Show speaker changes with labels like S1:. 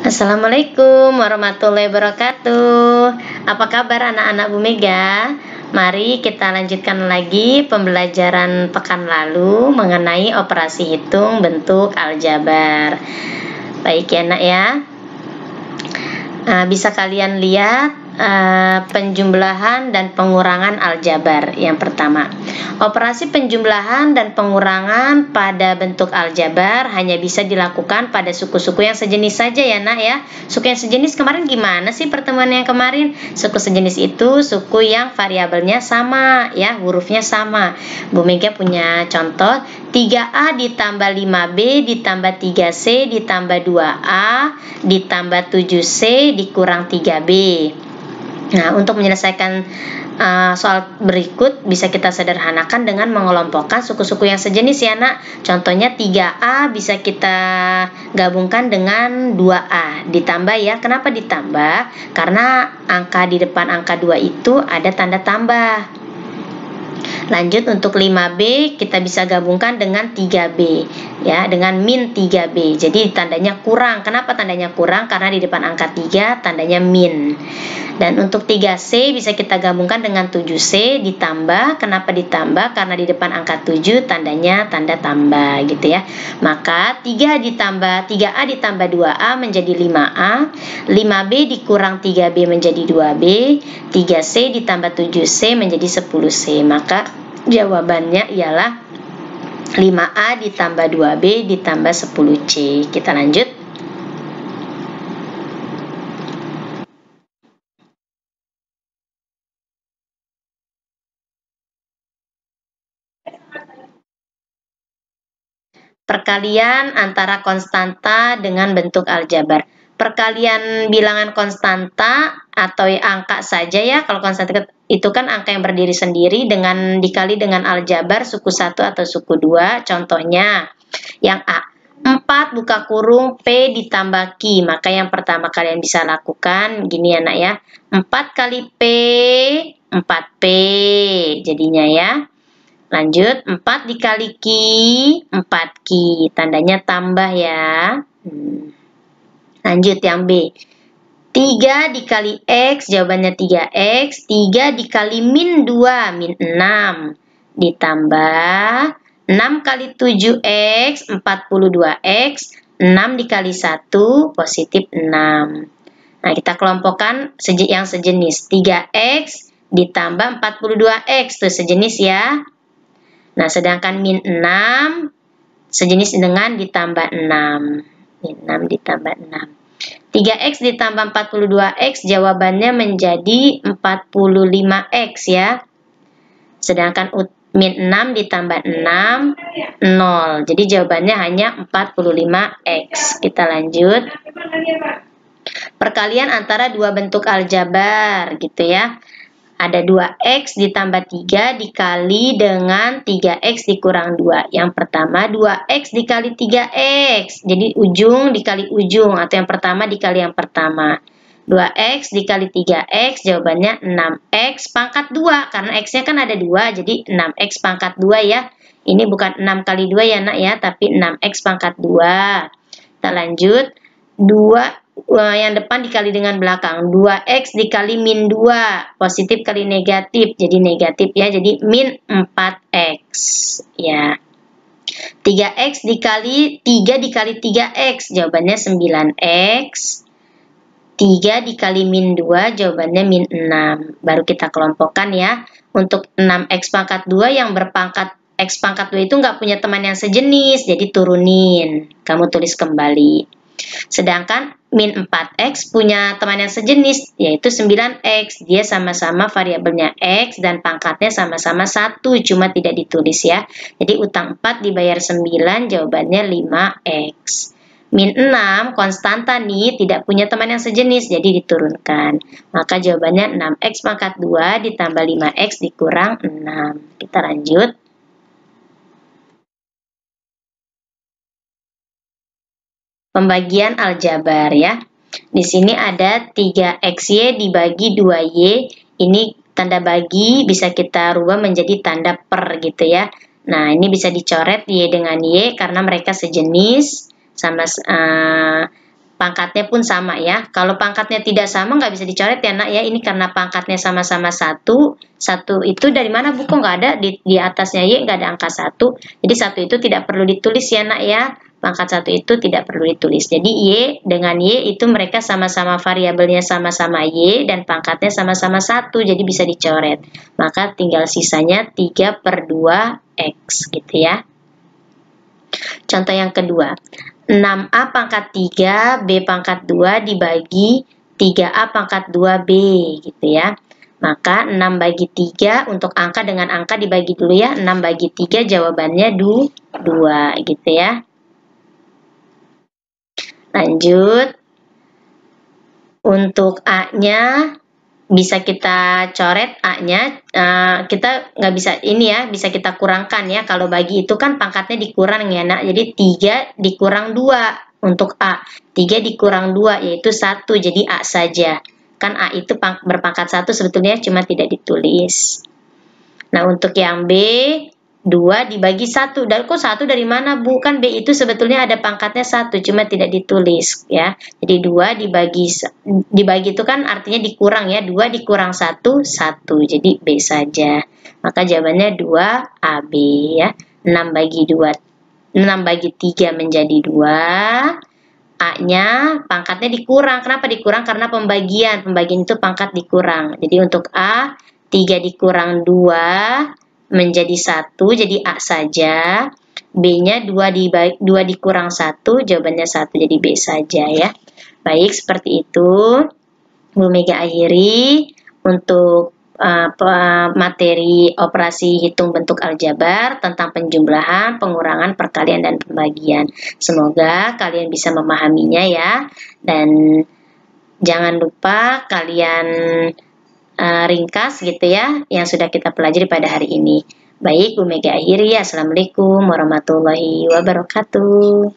S1: Assalamualaikum warahmatullahi wabarakatuh. Apa kabar anak-anak Bu Mega? Mari kita lanjutkan lagi pembelajaran pekan lalu mengenai operasi hitung bentuk aljabar. Baik ya nak ya. Bisa kalian lihat penjumlahan dan pengurangan aljabar. Yang pertama, operasi penjumlahan dan pengurangan pada bentuk aljabar hanya bisa dilakukan pada suku-suku yang sejenis saja ya nak ya. Suku yang sejenis kemarin gimana sih pertemuan yang kemarin? Suku sejenis itu suku yang variabelnya sama ya, hurufnya sama. Bu Mega punya contoh 3A ditambah 5B ditambah 3C ditambah 2A ditambah 7C dikurang 3B. Nah, untuk menyelesaikan soal berikut bisa kita sederhanakan dengan mengelompokkan suku-suku yang sejenis ya nak. Contohnya 3A bisa kita gabungkan dengan 2A ditambah ya. Kenapa ditambah? Karena angka di depan angka 2 itu ada tanda tambah. Lanjut untuk 5B kita bisa gabungkan dengan 3B ya, dengan min 3B. Jadi tandanya kurang. Kenapa tandanya kurang? Karena di depan angka 3 tandanya min. Dan untuk 3C bisa kita gabungkan dengan 7C ditambah. Kenapa ditambah? Karena di depan angka 7 tandanya tanda tambah gitu ya. Maka 3A ditambah 2A menjadi 5A, 5B dikurang 3B menjadi 2B, 3C ditambah 7C menjadi 10C. Maka jawabannya ialah 5A ditambah 2B ditambah 10C. Kita lanjut. Perkalian antara konstanta dengan bentuk aljabar. Perkalian bilangan konstanta atau angka saja ya. Kalau konstanta itu kan angka yang berdiri sendiri dengan dikali dengan aljabar suku 1 atau suku 2. Contohnya yang A, 4 buka kurung P ditambah Q. Maka yang pertama kalian bisa lakukan gini ya nak ya. 4 kali P 4P jadinya ya. Lanjut, 4 dikali Q, 4Q. Tandanya tambah ya. Lanjut yang B. 3 dikali X, jawabannya 3X. 3 dikali min 2, min 6. Ditambah 6 kali 7X, 42X. 6 dikali 1, positif 6. Nah, kita kelompokkan yang sejenis. 3X ditambah 42X, itu sejenis ya. Nah, sedangkan min 6 sejenis dengan ditambah 6. Min 6 ditambah 6. 3X ditambah 42X jawabannya menjadi 45X ya. Sedangkan min 6 ditambah 6, 0. Jadi jawabannya hanya 45X. Kita lanjut. Perkalian antara dua bentuk aljabar gitu ya. Ada 2X ditambah 3 dikali dengan 3X dikurang 2. Yang pertama 2X dikali 3X. Jadi ujung dikali ujung atau yang pertama dikali yang pertama. 2X dikali 3X jawabannya 6X pangkat 2. Karena X-nya kan ada 2 jadi 6X pangkat 2 ya. Ini bukan 6 kali 2 ya nak ya, tapi 6X pangkat 2. Kita lanjut. 2 yang depan dikali dengan belakang. 2X dikali min 2. Positif kali negatif. Jadi negatif ya. Jadi min 4X. Ya. 3X dikali 3 dikali 3X. Jawabannya 9X. 3 dikali min 2. Jawabannya min 6. Baru kita kelompokkan ya. Untuk 6X pangkat 2 yang berpangkat X pangkat 2 itu nggak punya teman yang sejenis. Jadi turunin. Kamu tulis kembali. Sedangkan min 4X punya teman yang sejenis, yaitu 9X. Dia sama-sama variabelnya X dan pangkatnya sama-sama 1, cuma tidak ditulis ya. Jadi utang 4 dibayar 9, jawabannya 5X. Min 6, konstanta nih, tidak punya teman yang sejenis, jadi diturunkan. Maka jawabannya 6X pangkat 2 ditambah 5X dikurang 6. Kita lanjut. Pembagian aljabar ya. Di sini ada 3XY dibagi 2Y. Ini tanda bagi bisa kita rubah menjadi tanda per gitu ya. Nah, ini bisa dicoret Y dengan Y karena mereka sejenis sama pangkatnya pun sama ya. Kalau pangkatnya tidak sama nggak bisa dicoret ya nak ya. Ini karena pangkatnya sama-sama 1. 1 itu dari mana buku nggak ada di atasnya Y nggak ada angka 1. Jadi 1 itu tidak perlu ditulis ya nak ya. Pangkat 1 itu tidak perlu ditulis. Jadi Y dengan Y itu mereka sama-sama variabelnya sama-sama Y dan pangkatnya sama-sama 1. Jadi bisa dicoret. Maka tinggal sisanya 3/2X gitu ya. Contoh yang kedua, 6A pangkat 3, B pangkat 2 dibagi 3A pangkat 2B gitu ya. Maka 6 bagi 3 untuk angka dengan angka dibagi dulu ya. 6 bagi 3 jawabannya 2 gitu ya. Lanjut. Untuk A-nya bisa kita coret A-nya, kita nggak bisa ini ya, bisa kita kurangkan ya. Kalau bagi itu kan pangkatnya dikurang ya nak, jadi 3 dikurang 2 untuk A. 3 dikurang 2 yaitu 1, jadi A saja. Kan A itu berpangkat 1 sebetulnya, cuma tidak ditulis. Nah untuk yang B, 2 dibagi 1. Dan kok 1 dari mana Bu? Kan B itu sebetulnya ada pangkatnya 1, cuma tidak ditulis ya. Jadi 2 dibagi itu kan artinya dikurang ya. 2 dikurang 1, 1. Jadi B saja. Maka jawabannya 2AB ya. 6 bagi 2, 6 bagi 3 menjadi 2. A-nya pangkatnya dikurang. Kenapa dikurang? Karena pembagian. Pembagian itu pangkat dikurang. Jadi untuk A, 3 dikurang 2 menjadi 1, jadi A saja. B-nya 2 dikurang 1, jawabannya 1, jadi B saja ya. Baik, seperti itu. Bu Mega akhiri untuk materi operasi hitung bentuk aljabar tentang penjumlahan, pengurangan, perkalian, dan pembagian. Semoga kalian bisa memahaminya ya. Dan jangan lupa kalian ringkas gitu ya yang sudah kita pelajari pada hari ini. Baik, Bu Mega akhiri. Assalamualaikum warahmatullahi wabarakatuh.